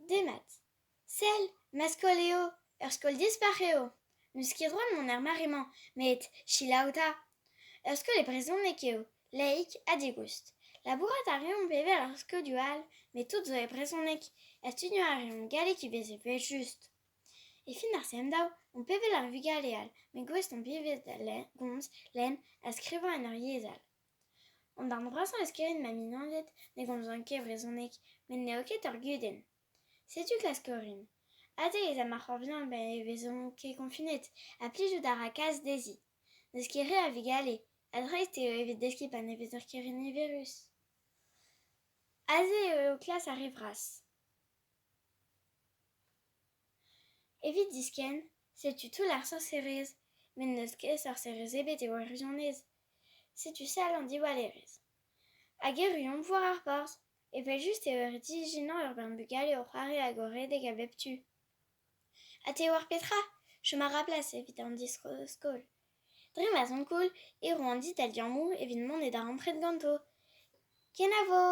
Demat. Cel, mascoleo, ur skol dispareo. N'eus ket droit mon mariman, met chilauta. Ur skol e brezhoneg eo, laik a digoust. Labourat a reomp evel ur skodual, met tout zo e brezhoneg. Estudio a reomp galek ivez e vel just. E fin ar semdaou, on pevel ar vugaleal, met gwest on pivet gomz len a skrivañ en ur yezhal. On darn brasañ eus kerin ma minandet, ne gomz an ket brezhoneg, met ne oket ur guden. Setu klaskorin. Ate ez a marc'hor vihan e vezon ket konfinet, a plijout a ra kaz dezi. Neus ket re a vugale, a dreist eo evit deskip an evez ur kerin everus. Aze eo klas a revras. Evit disken, setu tout ar sorcerez, men neus ket sorcerez ebet eo ur vionez. Setu sal an diwalerez. Hag e ruomp war ar porz, evel just eo ur dijinan ur bern bugale o c'hoare a goredeg a bep tu. Ha te war petra, chom a raplas evit an skol. Dre ma zon koul, e ro an dit al dianmou evit mont e da rampret ganto. Kenavo!